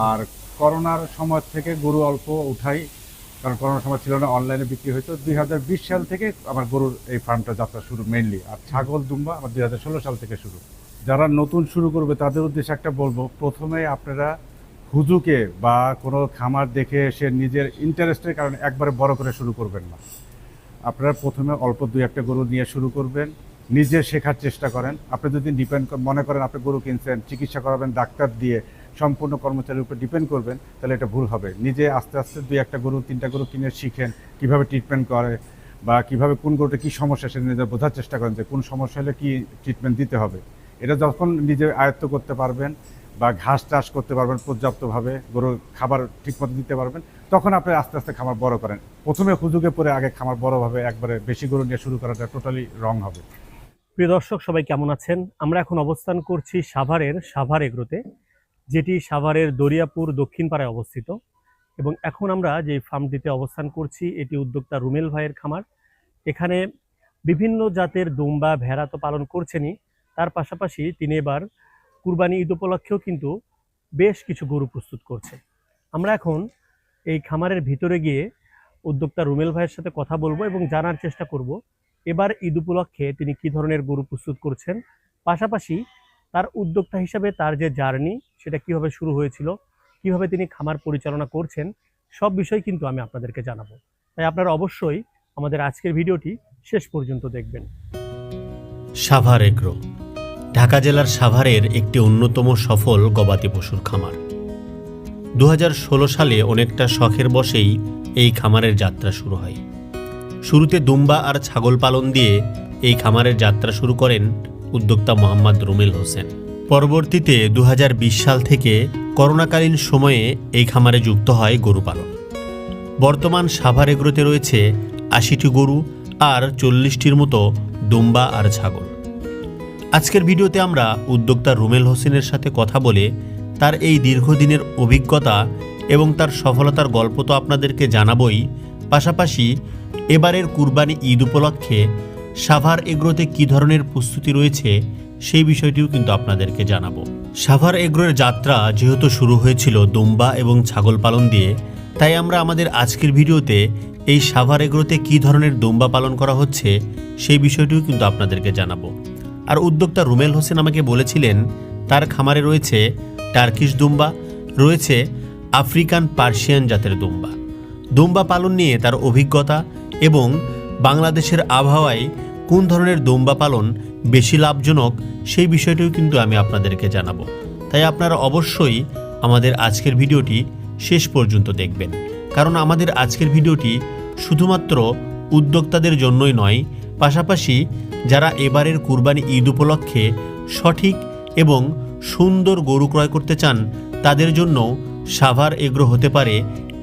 আর করোনার সময় থেকে গরু অল্প উঠাই, কারণ করোনার সময় ছিল না, অনলাইনে বিক্রি হতো। 2020 সাল থেকে আমার গরুর এই ফার্মটা যাত্রা শুরু মেইনলি। আর ছাগল দুম্বা আমার 2016 সাল থেকে শুরু। যারা নতুন শুরু করবে তাদের উদ্দেশ্যে একটা বলবো, প্রথমে আপনারা হুজুকে বা কোনো খামার দেখে সে নিজের ইন্টারেস্টের কারণে একবারে বড় করে শুরু করবেন না। আপনারা প্রথমে অল্প দুই একটা গরু নিয়ে শুরু করবেন, নিজে শেখার চেষ্টা করেন। আপনি যদি মনে করেন আপনি গরু কিনছেন, চিকিৎসা করাবেন ডাক্তার দিয়ে, সম্পূর্ণ কর্মচারীর উপর ডিপেন্ড করবেন, তাহলে এটা ভুল হবে। নিজে আস্তে আস্তে দুই একটা গরু তিনটা গরু কিনে শিখেন কীভাবে ট্রিটমেন্ট করে বা কীভাবে কোন গরুটা কী সমস্যা সে নিজে বোঝার চেষ্টা করেন যে কোন সমস্যা হলে কী ট্রিটমেন্ট দিতে হবে। এটা যখন নিজে আয়ত্ত করতে পারবেন বা ঘাস চাষ করতে পারবেন পর্যাপ্তভাবে, গরুর খাবার ঠিকমতো দিতে পারবেন, তখন আপনি আস্তে আস্তে খামার বড় করেন। প্রথমে হুজুগে পরে আগে খামার বড়ভাবে একবারে বেশি গরু নিয়ে শুরু করাটা টোটালি রং হবে। প্রিয় দর্শক, সবাই কেমন আছেন? আমরা এখন অবস্থান করছি সাভারের সাভার এগ্রোতে, যেটি সাভারের দরিয়াপুর দক্ষিণ পাড়ায় অবস্থিত। এবং এখন আমরা যে ফার্মটিতে অবস্থান করছি এটি উদ্যোক্তা রুমেল ভাইয়ের খামার। এখানে বিভিন্ন জাতের দুম্বা ভেড়া তো পালন করছেনই, তার পাশাপাশি তিনি এবার কুরবানি ঈদ উপলক্ষেও কিন্তু বেশ কিছু গরু প্রস্তুত করছে। আমরা এখন এই খামারের ভিতরে গিয়ে উদ্যোক্তা রুমেল ভাইয়ের সাথে কথা বলবো এবং জানার চেষ্টা করব এবার ঈদ উপলক্ষে তিনি কি ধরনের গরু প্রস্তুত করছেন, পাশাপাশি তার উদ্যোক্তা হিসাবে তার যে জার্নি সেটা কিভাবে শুরু হয়েছিল, কিভাবে তিনি খামার পরিচালনা করছেন, সব বিষয় কিন্তু আমি আপনাদেরকে জানাবো। তাই আপনারা অবশ্যই আমাদের আজকের ভিডিওটি শেষ পর্যন্ত দেখবেন। সাভার এগ্রো ঢাকা জেলার সাভারের একটি অন্যতম সফল গবাদি পশুর খামার। 2016 সালে অনেকটা শখের বশেই এই খামারের যাত্রা শুরু হয়। শুরুতে দুম্বা আর ছাগল পালন দিয়ে এই খামারের যাত্রা শুরু করেন উদ্যোক্তা মোহাম্মদ রুমেল হোসেন। পরবর্তীতে 2020 সাল থেকে করোনাকালীন সময়ে এই খামারে যুক্ত হয় গরু পালন। বর্তমান সাভার এগ্রোতে রয়েছে 80টি গরু আর 40টির মতো দুম্বা আর ছাগল। আজকের ভিডিওতে আমরা উদ্যোক্তা রুমেল হোসেনের সাথে কথা বলে তার এই দীর্ঘদিনের অভিজ্ঞতা এবং তার সফলতার গল্প তো আপনাদেরকে জানাবই, পাশাপাশি এবারের কুরবানি ঈদ উপলক্ষে সাভার এগ্রোতে কী ধরনের প্রস্তুতি রয়েছে সেই বিষয়টিও কিন্তু আপনাদেরকে জানাবো। সাভার এগ্রোর যাত্রা যেহেতু শুরু হয়েছিল দুম্বা এবং ছাগল পালন দিয়ে, তাই আমরা আমাদের আজকের ভিডিওতে এই সাভার এগ্রোতে কী ধরনের দুম্বা পালন করা হচ্ছে সেই বিষয়টিও কিন্তু আপনাদেরকে জানাবো। আর উদ্যোক্তা রুমেল হোসেন আমাকে বলেছিলেন তার খামারে রয়েছে টার্কিশ দুম্বা, রয়েছে আফ্রিকান পার্সিয়ান জাতের দুম্বা। দুম্বা পালন নিয়ে তার অভিজ্ঞতা এবং বাংলাদেশের আবহাওয়ায় কোন ধরনের দুম্বা পালন বেশি লাভজনক সেই বিষয়টিও কিন্তু আমি আপনাদেরকে জানাবো। তাই আপনারা অবশ্যই আমাদের আজকের ভিডিওটি শেষ পর্যন্ত দেখবেন, কারণ আমাদের আজকের ভিডিওটি শুধুমাত্র উদ্যোক্তাদের জন্যই নয়, পাশাপাশি যারা এবারের কুরবানি ঈদ উপলক্ষে সঠিক এবং সুন্দর গরু ক্রয় করতে চান তাদের জন্য সাভার এগ্রো হতে পারে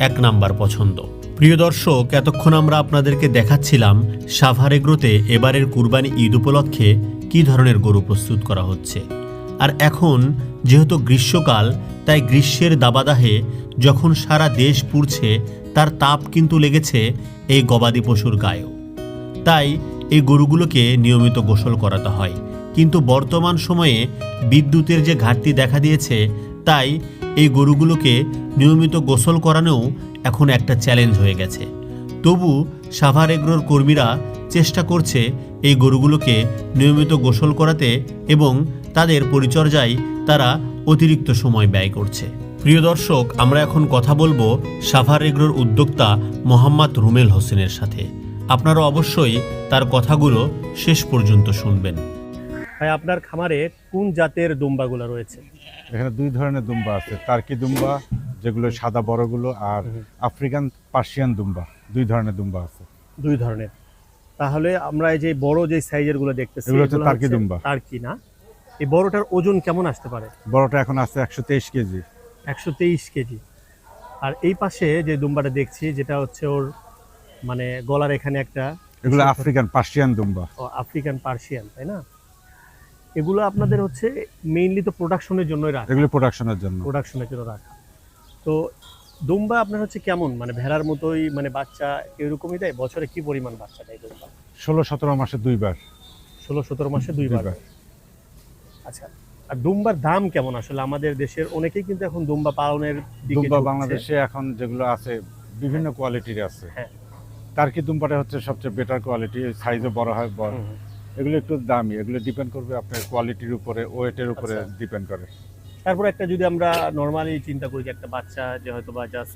এক নাম্বার পছন্দ। প্রিয় দর্শক, এতক্ষণ আমরা আপনাদেরকে দেখাচ্ছিলাম সাভার এগ্রোতে এবারের কুরবানি ঈদ উপলক্ষে কী ধরনের গরু প্রস্তুত করা হচ্ছে। আর এখন যেহেতু গ্রীষ্মকাল, তাই গ্রীষ্মের দাবাদাহে যখন সারা দেশ পুড়ছে তার তাপ কিন্তু লেগেছে এই গবাদি পশুর গায়েও। তাই এই গরুগুলোকে নিয়মিত গোসল করাতে হয়, কিন্তু বর্তমান সময়ে বিদ্যুতের যে ঘাটতি দেখা দিয়েছে, তাই এই গরুগুলোকে নিয়মিত গোসল করানোও এখন একটা চ্যালেঞ্জ হয়ে গেছে। তবু সাভার এগ্রোর কর্মীরা চেষ্টা করছে এই গরুগুলোকে নিয়মিত গোসল করাতে এবং তাদের পরিচর্যায় তারা অতিরিক্ত সময় ব্যয় করছে। প্রিয় দর্শক, আমরা এখন কথা বলবো সাভার এগ্রোর উদ্যোক্তা মোহাম্মদ রুমেল হোসেনের সাথে। আপনারা অবশ্যই তার কথাগুলো শেষ পর্যন্ত শুনবেন। ভাই, আপনার খামারে কোন জাতের দুম্বাগুলো রয়েছে? এখানে দুই ধরনের দুম্বা আছে, টার্কি দুম্বা যেগুলো সাদা বড়গুলো, আর আফ্রিকান পার্সিয়ান দুম্বা। দুই ধরনের দুম্বা আছে। দুই ধরনের। তাহলে আমরা এই যে বড় যে সাইজের গুলো দেখতেছি এগুলো হচ্ছে টার্কি দুম্বা। টার্কি না? এই বড়টার ওজন কেমন আসতে পারে? বড়টা এখন আছে 123 কেজি। 123 কেজি। আর এই পাশে যে দুম্বাটা দেখছি, যেটা হচ্ছে ওর মানে গলার এখানে একটা, এগুলো আফ্রিকান পার্সিয়ান দুম্বা। আফ্রিকান পার্সিয়ান, তাই না? এগুলো আপনাদের হচ্ছে মেইনলি তো প্রোডাকশনের জন্যই রাখা। এগুলো প্রোডাকশনের জন্য রাখা। তো দুম্বা আপনার হচ্ছে কেমন, মানে ভেড়ার মতোই মানে বাচ্চা এরকমই দেয়? বছরে কি পরিমাণ বাচ্চা দেয় দুম্বা? 16-17 মাসে দুইবার। 16-17 মাসে দুইবার। আচ্ছা, আর দুম্বার দাম কেমন আসলে? আমাদের দেশের অনেকেই কিন্তু এখন দুম্বা পালনের দিকে দুম্বা ঝুঁকছে। বাংলাদেশে এখন যেগুলো আছে বিভিন্ন কোয়ালিটির আছে। হ্যাঁ। টার্কি দুম্বাটা হচ্ছে সবচেয়ে বেটার কোয়ালিটি, সাইজও বড় হয় বড়। হুম, হুম। এগুলো একটু দামি, এগুলো ডিপেন্ড করবে আপনার কোয়ালিটির উপরে, ওয়েটের উপরে আচ্ছা। ডিপেন্ড করে। তারপর একটা যদি আমরা নরমালি চিন্তা করি যে একটা বাচ্চা যে হয়তো বা জাস্ট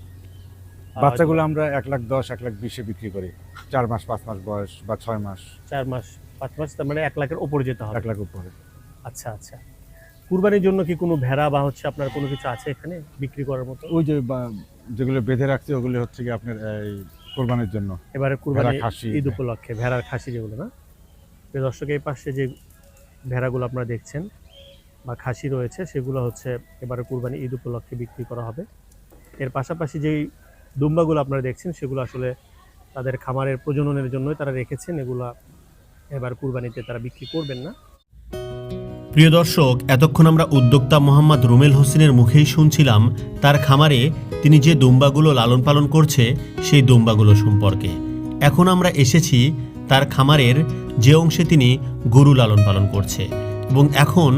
বাচ্চাগুলো আমরা 1,10,000 1,20,000 বিক্রি করি, 4 মাস 5 মাস বয়স বা 6 মাস, 4 মাস 5 মাস, তার মানে 1 লাখের উপরে যেতে হবে। 1 লাখ উপরে। আচ্ছা আচ্ছা। কুরবানির জন্য কি কোনো ভেড়া বা হচ্ছে আপনার কোনো কিছু আছে এখানে বিক্রি করার মতো? ওই যে যেগুলো বেঁধে রাখছে ওগুলো হচ্ছে কি আপনার এই কোরবানির জন্য। এবারে কুরবানি ভেড়া, খাসি। ঈদ উপলক্ষে ভেড়ার খাসি যেগুলো না? প্রিয় দর্শক, এই পাশে যে ভেড়াগুলো আপনারা দেখছেন বা খাসি রয়েছে সেগুলো হচ্ছে এবারে কুরবানি ঈদ উপলক্ষে বিক্রি করা হবে। এর পাশাপাশি যেই দুম্বাগুলো আপনারা দেখছেন সেগুলো আসলে তাদের খামারের প্রজননের জন্যই তারা রেখেছেন, এগুলা এবার কুরবানিতে তারা বিক্রি করবেন না। প্রিয় দর্শক, এতক্ষণ আমরা উদ্যোক্তা মোহাম্মদ রুমেল হোসেনের মুখেই শুনছিলাম তার খামারে তিনি যে দুম্বাগুলো লালন পালন করছে সেই দুম্বাগুলো সম্পর্কে। এখন আমরা এসেছি তার খামারের যে অংশে তিনি গরু লালন পালন করছে, এবং এখন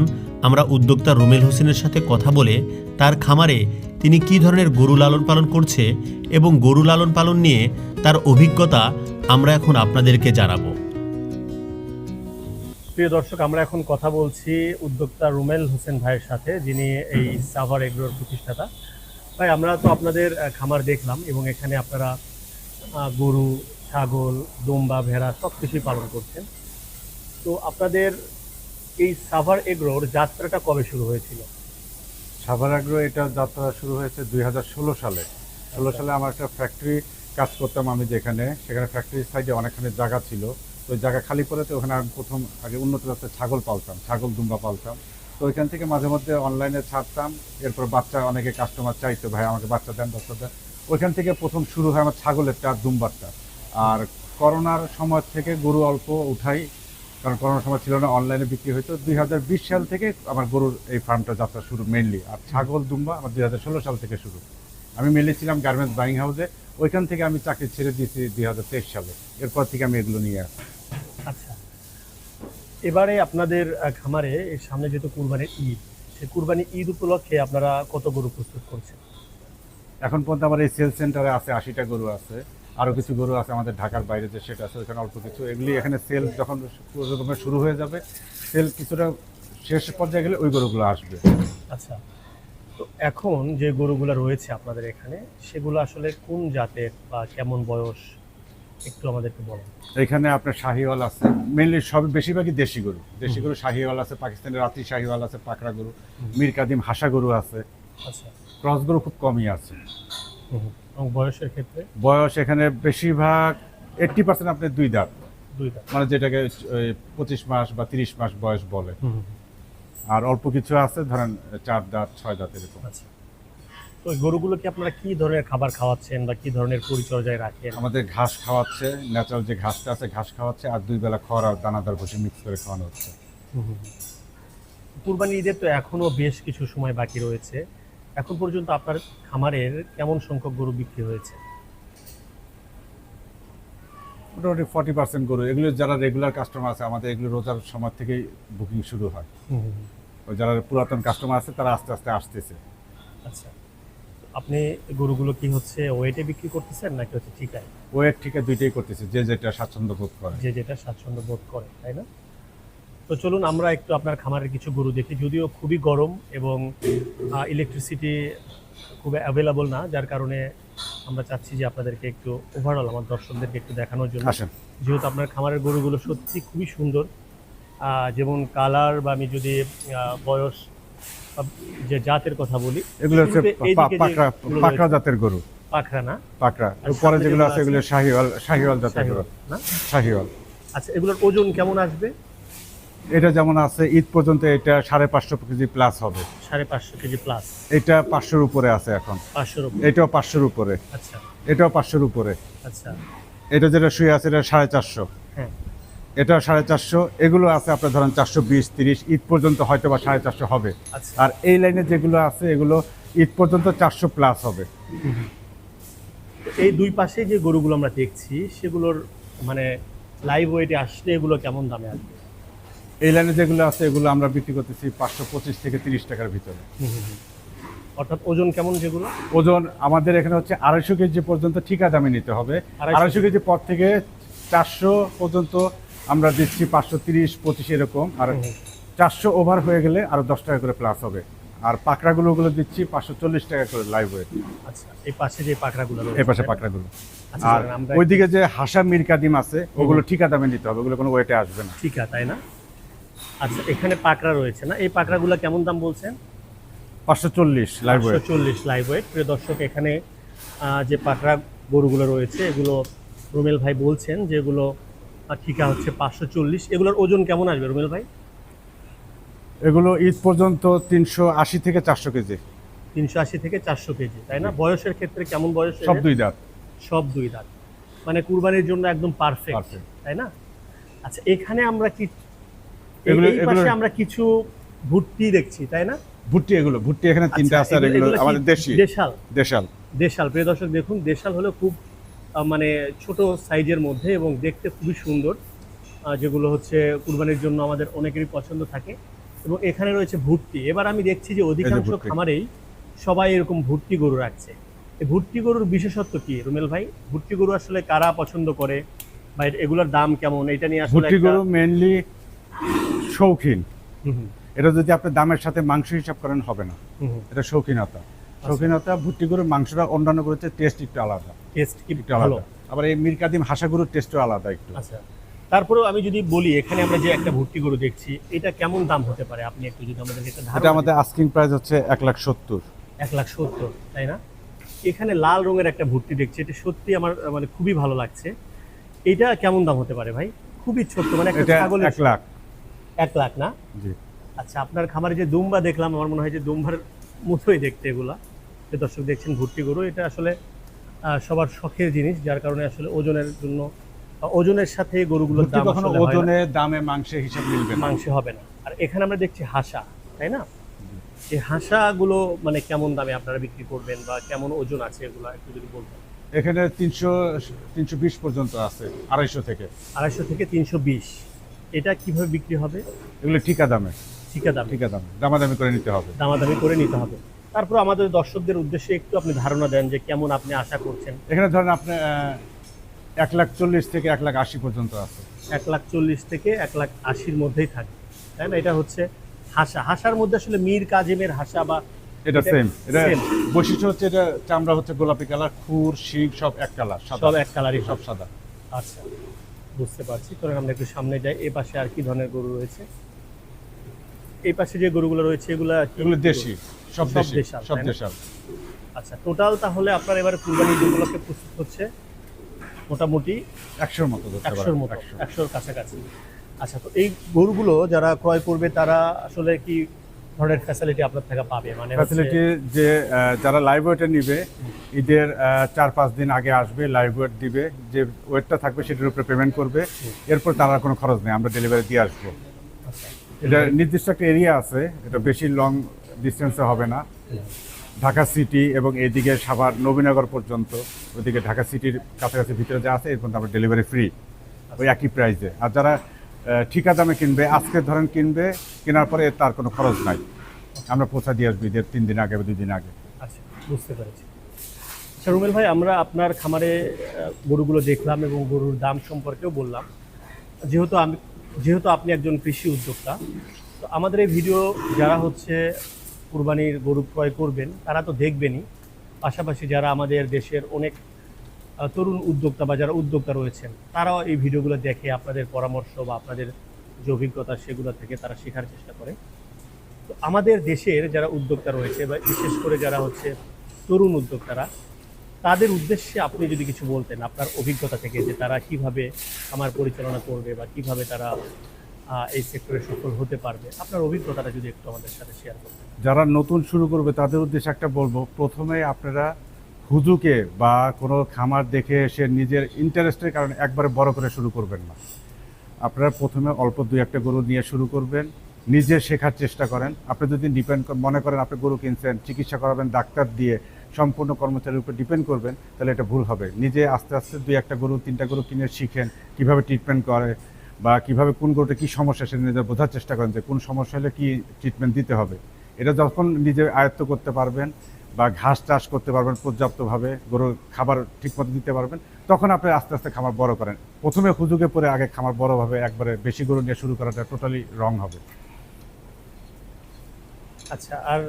আমরা উদ্যোক্তা রুমেল হোসেনের সাথে কথা বলে তার খামারে তিনি কী ধরনের গরু লালন পালন করছে এবং গরু লালন পালন নিয়ে তার অভিজ্ঞতা আমরা এখন আপনাদেরকে জানাবো। প্রিয় দর্শক, আমরা এখন কথা বলছি উদ্যোক্তা রুমেল হোসেন ভাইয়ের সাথে, যিনি এই সাভার এগ্রোর প্রতিষ্ঠাতা। ভাই, আমরা তো আপনাদের খামার দেখলাম এবং এখানে আপনারা গরু, ছাগল, দুম্বা, ভেড়া সব কিছুই পালন করছেন। তো আপনাদের এই সাভার এগ্রোর যাত্রাটা কবে শুরু হয়েছিল? সাভার এগ্রো এটা যাত্রা শুরু হয়েছে 2016 সালে। 16 সালে আমার একটা ফ্যাক্টরি কাজ করতাম আমি যেখানে, সেখানে ফ্যাক্টরির সাইডে অনেকখানি জায়গা ছিল। তো ওই জায়গা খালি পড়ে তো ওখানে আমি প্রথম আগে উন্নত জাতের ছাগল পালতাম, ছাগল দুম্বা পালতাম। তো ওইখান থেকে মাঝে মধ্যে অনলাইনে ছাড়তাম, এরপর বাচ্চা অনেকে কাস্টমার চাইতো, ভাই আমাকে বাচ্চা দেন বাচ্চা দেন। ওইখান থেকে প্রথম শুরু হয় আমার ছাগলেরটা আর দুম্বারটা। আর করোনার সময় থেকে গরু অল্প উঠাই, কারণ করোনার সময় ছিল না, অনলাইনে বিক্রি হতো। 2020 সাল থেকে আমার গরুর এই ফার্মটা যাত্রা শুরু মেইনলি। আর ছাগল দুম্বা আমার 2016 সাল থেকে শুরু। আমি মেইনলি ছিলাম গার্মেন্টস বাইং হাউসে, ওইখান থেকে আমি চাকরি ছেড়ে দিয়েছি 2023 সালে। এরপর থেকে আমি এগুলো নিয়ে আসি। আচ্ছা, এবারে আপনাদের খামারে এর সামনে যেহেতু কুরবানির ঈদ, সেই কুরবানি ঈদ উপলক্ষে আপনারা কত গরু প্রস্তুত করছেন? এখন পর্যন্ত আমার এই সেল সেন্টারে আছে 80টা গরু আছে, আরও কিছু গরু আছে আমাদের ঢাকার বাইরে যে সেটা আছে, ওইখানে অল্প কিছু। এগুলি এখানে সেল যখন পুরোদমে শুরু হয়ে যাবে, সেল কিছুটা শেষ পর্যায়ে গেলে ওই গরুগুলো আসবে। আচ্ছা, তো এখন যে গরুগুলো রয়েছে আপনাদের এখানে সেগুলো আসলে কোন জাতের বা কেমন বয়স একটু আমাদেরকে বলেন। এখানে আপনার শাহিওয়াল আছে, মেনলি সব বেশিরভাগই দেশি গরু। দেশি গরু শাহিওয়াল আছে, পাকিস্তানের রাত্রি শাহিওয়াল আছে, পাকড়া গরু, মীর কাদিম হাসা গরু আছে। আচ্ছা। ক্রস গরু খুব কমই আছে। এবং বয়সের ক্ষেত্রে? বয়স এখানে বেশিরভাগ 80% আপনার 2 দাঁত, 2 দাঁত, মানে যেটাকে 25 মাস বা 30 মাস বয়স বলে। আর অল্প কিছু আছে ধরেন 4 দাঁত 6 দাঁত এরকম। আচ্ছা, তো ওই গরুগুলোকে আপনারা কি ধরনের খাবার খাওয়াচ্ছেন বা কি ধরনের পরিচর্যায় রাখেন? আমাদের ঘাস খাওয়াচ্ছে, ন্যাচারাল যে ঘাসটা আছে ঘাস খাওয়াচ্ছে, আর 2 বেলা খড় আর দানাদার ভুসি মিক্স করে খাওয়ানো হচ্ছে। কুরবানি ঈদের তো এখনো বেশ কিছু সময় বাকি রয়েছে। এখন পর্যন্ত আপনার খামারের কেমন সংখ্যক গরু বিক্রি হয়েছে? মোটামুটি 40% গরু। এগুলো যারা রেগুলার কাস্টমার আছে আমাদের, এগুলো রোজার সময় থেকেই বুকিং শুরু হয়। ওই যারা পুরাতন কাস্টমার আছে তারা আস্তে আস্তে আসতেছে। আচ্ছা, আপনি গরুগুলো কি হচ্ছে ওয়েটে বিক্রি করতেছেন নাকি হচ্ছে ঠিকায়? ওয়েট ঠিক দুইটাই করতেছে, যে যেটা স্বাচ্ছন্দ্য বোধ করে। যে যেটা স্বাচ্ছন্দ্য বোধ করে, তাই না? তো চলুন আমরা একটু আপনার খামারের কিছু গরু দেখি। যদিও খুবই গরম এবং ইলেকট্রিসিটি খুব অ্যাভেলেবল না, যার কারণে আমরা চাচ্ছি যে আপনাদেরকে একটু ওভারঅল আমার দর্শকদেরকে একটু দেখানোর জন্য। আসেন। যেহেতু আপনার খামারের গরুগুলো সত্যি খুবই সুন্দর, যেমন কালার বা আমি যদি বয়স বা যে জাতের কথা বলি, এগুলো হচ্ছে এইদিকে পাকড়া, যেগুলো পাকড়া রয়েছে, জাতের গরু। পাকড়া না? পাকড়া। আর উপরে সামনে যেগুলো যেগুলো আছে এগুলো শাহিওয়াল, শাহিওয়াল জাতের গরু। শাহিওয়াল না? শাহিওয়াল। আচ্ছা, এগুলোর ওজন কেমন আসবে? এটা যেমন আছে ঈদ পর্যন্ত এটা 550 কেজি প্লাস হবে। 550 কেজি প্লাস। এটা 500-র উপরে আছে এখন। 500-র উপরে। এটাও 500-র উপরে। আচ্ছা এটাও 500-র উপরে। আচ্ছা। এটা যেটা শুয়ে আছে এটা 450। হ্যাঁ, এটা 450। এগুলো আছে আপনার ধরেন 420 30, ঈদ পর্যন্ত হয়তো বা 450 হবে। আচ্ছা। আর এই লাইনে যেগুলো আছে এগুলো ঈদ পর্যন্ত 400 প্লাস হবে। তো এই দুই পাশে যে গরুগুলো আমরা দেখছি সেগুলোর মানে লাইভ ওয়েটে আসলে এগুলো কেমন দামে আসবে? এই লাইনে যেগুলো আছে এগুলো আমরা বিক্রি করতেছি 525 থেকে 30 টাকার ভিতরে। অর্থাৎ ওজন কেমন যেগুলো? ওজন আমাদের এখানে হচ্ছে 250 কেজি পর্যন্ত ঠিকা দামে নিতে হবে। 250 কেজি পর থেকে 400 পর্যন্ত আমরা দিচ্ছি 530, 25 এরকম। আর 400 ওভার হয়ে গেলে আরো 10 টাকা করে প্লাস হবে। আর পাকড়াগুলো দিচ্ছি 540 টাকা করে লাইভ ওয়েট। আচ্ছা, এই পাশে যে পাকড়াগুলো রয়েছে, এই পাশে পাকড়াগুলো। আচ্ছা, আর আমরা ওইদিকে যে হাসা মিরকাদিম আছে ওগুলো ঠিকা দামে নিতে হবে, ওগুলো কোনো ওয়েটে আসবে না। ঠিক আছে, তাই না? আচ্ছা, এখানে পাকড়া রয়েছে না, এই পাকড়াগুলো কেমন দাম বলছেন? 540 লাইভ ওয়েট। 540 live weight. প্রিয় দর্শক, এখানে যে পাকড়া গরুগুলো রয়েছে এগুলো রুমেল ভাই বলছেন যে এগুলো ঠিকা হচ্ছে 540। এগুলোর ওজন কেমন আসবে রুমেল ভাই? এগুলো ঈদ পর্যন্ত 380 থেকে 400 কেজি। 380 থেকে 400 কেজি, তাই না? বয়সের ক্ষেত্রে কেমন বয়স? সব 2 দাঁত। সব 2 দাঁত, মানে কুরবানির জন্য একদম পারফেক্ট, Perfect। তাই না? আচ্ছা, এখানে আমরা কি এগুলো- এই পাশে এগুলো- আমরা কিছু ভুট্টি দেখছি, তাই না? ভুট্টি এখানে 3টা আছে। আর আচ্ছা, এগুলো এগুলো কি আমাদের দেশি দেশাল? দেশাল। দেশাল, প্রিয় দর্শক দেখুন, দেশাল হলো খুব মানে ছোট সাইজের মধ্যে এবং দেখতে খুবই সুন্দর, যেগুলো হচ্ছে কুরবানির জন্য আমাদের অনেকেরই পছন্দ থাকে। এবং এখানে রয়েছে ভুট্টি। এবার আমি দেখছি যে অধিকাংশ ভুট্টি। খামারেই সবাই এরকম ভুট্টি গরু রাখছে। এই ভুট্টি গরুর বিশেষত্ব কি রুমেল ভাই? ভুট্টি গরু আসলে কারা পছন্দ করে বা এগুলোর দাম কেমন, এটা নিয়ে আসলে ভুট্টি গরু মেইনলি শৌখিন। হুম, হুম, এটা যদি আপনি দামের সাথে মাংস হিসাব করেন হবে না। হুম, হুম। এটা শৌখিনতা। ভুট্টি গরুর মাংসটা অন্যান্য গরুর টেস্ট একটু আলাদা। টেস্ট কি একটু ভালো? আলাদা। আবার এই মিরকাদিম হাসা গরুর টেস্টও আলাদা একটু। আচ্ছা, তারপরেও আমি যদি বলি এখানে আমরা যে একটা ভুট্টি গরু দেখছি, এটা কেমন দাম হতে পারে? আপনি একটু যদি আমাদের একটা এটা ধারণা আমাদের আস্কিং প্রাইস হচ্ছে 1,70,000। 1,70,000, তাই না? এখানে লাল রঙের একটা ভুট্টি দেখছি, এটা সত্যি আমার মানে খুবই ভালো লাগছে। এটা কেমন দাম হতে পারে ভাই? খুবই ছোট্ট, মানে একটা এটা ছাগলের 1 লাখ। 1 লাখ না? জি। আচ্ছা, আপনার খামারে যে দুম্বা দেখলাম, আমার মনে হয় যে দুম্বার মতোই দেখতে এগুলা। যে দর্শক দেখছেন ভুট্টি গরু, এটা আসলে সবার শখের জিনিস, যার কারণে আসলে ওজনের জন্য ওজনের সাথে গরুগুলোর ভুট্টি দাম কখনো আসলে হয় না, ওজনে দামে মাংসে হিসাব মিলবে না। মাংসে হবে না। আর এখানে আমরা দেখছি হাসা, তাই না? এই হাসাগুলো মানে কেমন দামে আপনারা বিক্রি করবেন বা কেমন ওজন আছে এগুলো একটু যদি বলতেন। এখানে 320 পর্যন্ত আছে, 250 থেকে। 250 থেকে 320। এটা কিভাবে বিক্রি হবে? এগুলো ঠিকা দামে। ঠিকা দাম, ঠিকা দামে দামাদামি করে নিতে হবে। দামাদামি করে নিতে হবে। তারপর আমাদের দর্শকদের উদ্দেশ্যে একটু আপনি ধারণা দেন যে কেমন আপনি আশা করছেন। এখানে ধরেন আপনি 1,40,000 থেকে 1,80,000 পর্যন্ত আছে। 1,40,000 থেকে 1,80,000 মধ্যেই থাকে, তাই না? এটা হচ্ছে হাসা। হাসার মধ্যে আসলে মীর কাজিমের হাসা বা এটা সেম। এটা same। বৈশিষ্ট্য হচ্ছে এটা চামড়া হচ্ছে গোলাপি কালার, খুর শিং সব এক কালার, সব এক কালারই সব সাদা। আচ্ছা, বুঝতে পারছি। কারণ আমরা একটু সামনে যাই, এই পাশে আর কি ধরনের গরু রয়েছে? এই পাশে যে গরুগুলো রয়েছে এগুলা কি এগুলো দেশি, সব সব দেশি, দেশাল, সব তাই না? দেশাল। আচ্ছা, টোটাল তাহলে আপনার এবার কুরবানির উপলক্ষে প্রস্তুত হচ্ছে মোটামুটি 100-র মতো ধরতে 100-র মতো, 100। 100-র কাছাকাছি। আচ্ছা, তো এই গরুগুলো যারা ক্রয় করবে তারা আসলে কি ধরনের ফ্যাসিলিটি আপনার থেকে পাবে? মানে ফ্যাসিলিটি যে যারা লাইভ ওয়েটে নিবে, ঈদের 4-5 দিন আগে আসবে, লাইভ ওয়েট দিবে, যে ওয়েটটা থাকবে সেটার উপরে পেমেন্ট করবে। এরপর তার আর কোনো খরচ নেই, আমরা ডেলিভারি দিয়ে আসবো। এটা নির্দিষ্ট একটা এরিয়া আছে, এটা বেশি লং ডিস্টেন্সে হবে না। ঢাকা সিটি এবং এইদিকে সাভার নবীনগর পর্যন্ত, ওইদিকে ঢাকা সিটির কাছাকাছি ভিতরে যা আছে এর পর্যন্ত আমরা ডেলিভারি ফ্রি, ওই একই প্রাইসে। আর যারা ঠিকা দামে কিনবে, আজকে ধরেন কিনবে, কেনার পরে তার কোনো খরচ নাই, আমরা পৌঁছা দিয়ে আসবো ঈদের 3 দিন আগে বা 2 দিন আগে। আচ্ছা, বুঝতে পেরেছি। আচ্ছা রুমেল ভাই, আমরা আপনার খামারে গরুগুলো দেখলাম এবং গরুর দাম সম্পর্কেও বললাম। যেহেতু আপনি একজন কৃষি উদ্যোক্তা, তো আমাদের এই ভিডিও যারা হচ্ছে কুরবানির গরু ক্রয় করবেন তারা তো দেখবেনই, পাশাপাশি যারা আমাদের দেশের অনেক তরুণ উদ্যোক্তা বা যারা উদ্যোক্তা রয়েছেন তারাও এই ভিডিওগুলো দেখে আপনাদের পরামর্শ বা আপনাদের যে অভিজ্ঞতা সেগুলো থেকে তারা শেখার চেষ্টা করে। তো আমাদের দেশের যারা উদ্যোক্তা রয়েছে বা বিশেষ করে যারা হচ্ছে তরুণ উদ্যোক্তারা, তাদের উদ্দেশ্যে আপনি যদি কিছু বলতেন আপনার অভিজ্ঞতা থেকে, যে তারা কিভাবে খামার পরিচালনা করবে বা কিভাবে তারা এই সেক্টরে সফল হতে পারবে, আপনার অভিজ্ঞতাটা যদি একটু আমাদের সাথে শেয়ার করতেন। যারা নতুন শুরু করবে তাদের উদ্দেশ্যে একটা বলবো, প্রথমে আপনারা হুজুকে বা কোনো খামার দেখে এসে নিজের ইন্টারেস্টের কারণে একবারে বড় করে শুরু করবেন না। আপনারা প্রথমে অল্প 2-1টা গরু নিয়ে শুরু করবেন, নিজে শেখার চেষ্টা করেন। আপনি যদি মনে করেন আপনি গরু কিনছেন, চিকিৎসা করাবেন ডাক্তার দিয়ে, সম্পূর্ণ কর্মচারীর উপর ডিপেন্ড করবেন, তাহলে এটা ভুল হবে। নিজে আস্তে আস্তে 2-1টা গরু 3টা গরু কিনে শিখেন কীভাবে ট্রিটমেন্ট করে, বা কিভাবে কোন গরুটা কী সমস্যা সেটা নিজে বোঝার চেষ্টা করেন যে কোন সমস্যা হলে কী ট্রিটমেন্ট দিতে হবে। এটা যখন নিজে আয়ত্ত করতে পারবেন বা ঘাস চাষ করতে পারবেন পর্যাপ্তভাবে, গরুর খাবার ঠিকমতো দিতে পারবেন, তখন আপনি আস্তে আস্তে খামার বড় করেন। প্রথমে হুজুগে পরে আগে খামার বড়ভাবে একবারে বেশি গরু নিয়ে শুরু করাটা টোটালি রং হবে। আচ্ছা, আর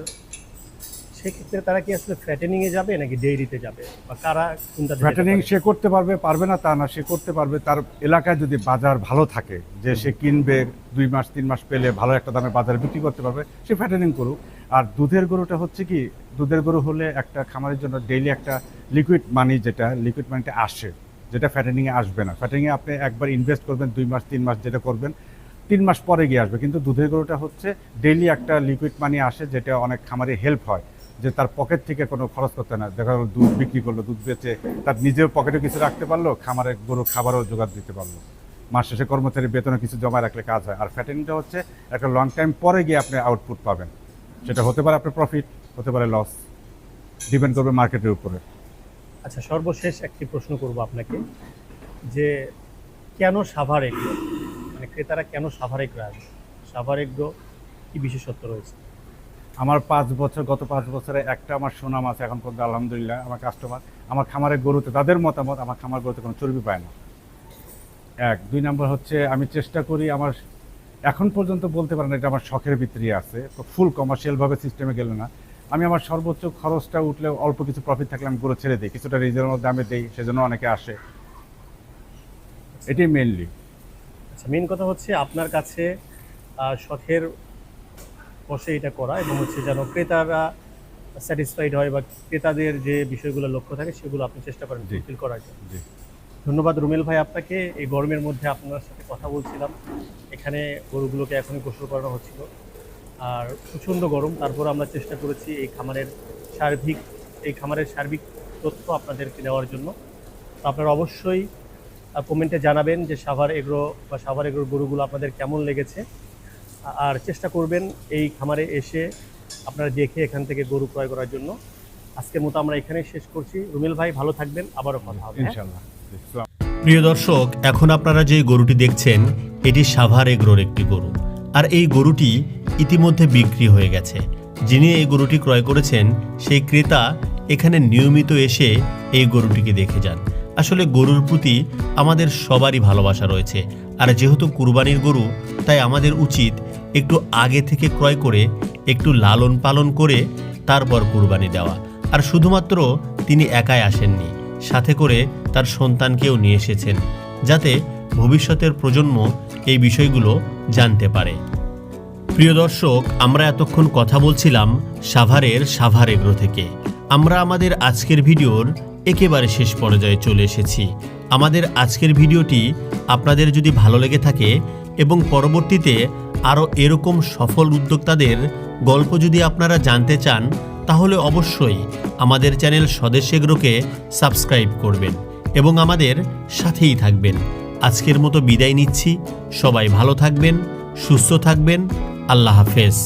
সেক্ষেত্রে তারা কি আসলে ফ্যাটেনিং এ যাবে নাকি ডেইরিতে যাবে, বা কারা কোনটা ফ্যাটেনিং সে করতে পারবে না তা না, সে করতে পারবে। তার এলাকায় যদি বাজার ভালো থাকে, যে সে কিনবে 2 মাস 3 মাস পেলে ভালো একটা দামে বাজারে বিক্রি করতে পারবে, সে ফ্যাটেনিং করুক। আর দুধের গরুটা হচ্ছে কি, দুধের গরু হলে একটা খামারের জন্য ডেইলি একটা লিকুইড মানি, যেটা লিকুইড মানিটা আসে, যেটা ফ্যাটেনিংয়ে আসবে না। ফ্যাটেনিংয়ে আপনি একবার ইনভেস্ট করবেন 2 মাস 3 মাস, যেটা করবেন 3 মাস পরে গিয়ে আসবে। কিন্তু দুধের গরুটা হচ্ছে ডেইলি একটা লিকুইড মানি আসে, যেটা অনেক খামারে হেল্প হয়, যে তার পকেট থেকে কোনো খরচ করতে না। দেখা গেল দুধ বিক্রি করলো, দুধ বেচে তার নিজের পকেটে কিছু রাখতে পারলো, খামারে গরু খাবারও জোগাড় দিতে পারলো, মাস শেষে কর্মচারী বেতনে কিছু জমা রাখলে কাজ হয়। আর ফ্যাটেনিংটা হচ্ছে একটা লং টাইম পরে গিয়ে আপনি আউটপুট পাবেন, সেটা হতে পারে আপনার প্রফিট, হতে পারে লস, ডিপেন্ড করবে মার্কেটের উপরে। আচ্ছা, সর্বশেষ একটি প্রশ্ন করব আপনাকে, যে কেন সাভার এগ্রো, মানে ক্রেতারা কেন সাভার এগ্রো আসবে? সাভার এগ্রো কি বিশেষত্ব রয়েছে? আমার গত 5 বছরে একটা আমার সুনাম আছে এখন পর্যন্ত, আলহামদুলিল্লাহ। আমার কাস্টমার আমার খামারের গরুতে, তাদের মতামত আমার খামার গরুতে কোনো চর্বি পায় না। 1 2 নম্বর হচ্ছে আমি চেষ্টা করি, আমার এখন পর্যন্ত বলতে পারেন এটা আমার শখের ভিতরেই আছে, তো ফুল কমার্শিয়ালভাবে সিস্টেমে গেলে না। আমি আমার সর্বোচ্চ খরচটা উঠলে অল্প কিছু প্রফিট থাকলে আমি গরু ছেড়ে দিই, কিছুটা রিজনেবল দামে দিই, সেজন্য অনেকে আসে। এটাই মেইনলি। আচ্ছা, মেন কথা হচ্ছে আপনার কাছে শখের বসে এটা করা, এবং হচ্ছে যেন ক্রেতারা স্যাটিসফাইড হয় বা ক্রেতাদের যে বিষয়গুলো লক্ষ্য থাকে সেগুলো আপনি চেষ্টা করেন জি। ফুলফিল করার জন্য। জি, ধন্যবাদ রুমেল ভাই আপনাকে। এই গরমের মধ্যে আপনার সাথে কথা বলছিলাম, এখানে গরুগুলোকে এখনই গোসল করানো হচ্ছিল, আর প্রচণ্ড গরম, তারপর আমরা চেষ্টা করেছি এই খামারের সার্বিক তথ্য আপনাদেরকে দেওয়ার জন্য। তো আপনারা অবশ্যই কমেন্টে জানাবেন যে সাভার এগ্রো বা সাভার এগ্রোর গরুগুলো আপনাদের কেমন লেগেছে, আর চেষ্টা করবেন এই খামারে এসে আপনারা দেখে এখান থেকে গরু ক্রয় করার জন্য। আজকের মতো আমরা এখানেই শেষ করছি। রুমেল ভাই ভালো থাকবেন, আবারও কথা হবে। হ্যাঁ? ইনশাল্লাহ। প্রিয় দর্শক, এখন আপনারা যে গরুটি দেখছেন এটি সাভার এগ্রোর একটি গরু, আর এই গরুটি ইতিমধ্যে বিক্রি হয়ে গেছে। যিনি এই গরুটি ক্রয় করেছেন সেই ক্রেতা এখানে নিয়মিত এসে এই গরুটিকে দেখে যান। আসলে গরুর প্রতি আমাদের সবারই ভালোবাসা রয়েছে, আর যেহেতু কুরবানির গরু, তাই আমাদের উচিত একটু আগে থেকে ক্রয় করে একটু লালন পালন করে তারপর কুরবানি দেওয়া। আর শুধুমাত্র তিনি একাই আসেননি, সাথে করে তার সন্তানকেও নিয়ে এসেছেন, যাতে ভবিষ্যতের প্রজন্ম এই বিষয়গুলো জানতে পারে। প্রিয় দর্শক, আমরা এতক্ষণ কথা বলছিলাম সাভারের সাভার এগ্রো থেকে। আমরা আমাদের আজকের ভিডিওর একেবারে শেষ পর্যায়ে চলে এসেছি। আমাদের আজকের ভিডিওটি আপনাদের যদি ভালো লেগে থাকে এবং পরবর্তীতে আরও এরকম সফল উদ্যোক্তাদের গল্প যদি আপনারা জানতে চান, তাহলে অবশ্যই আমাদের চ্যানেল স্বদেশ এগ্রোকে সাবস্ক্রাইব করবেন এবং আমাদের সাথেই থাকবেন। আজকের মতো বিদায় নিচ্ছি। সবাই ভালো থাকবেন, সুস্থ থাকবেন। আল্লাহ হাফেজ।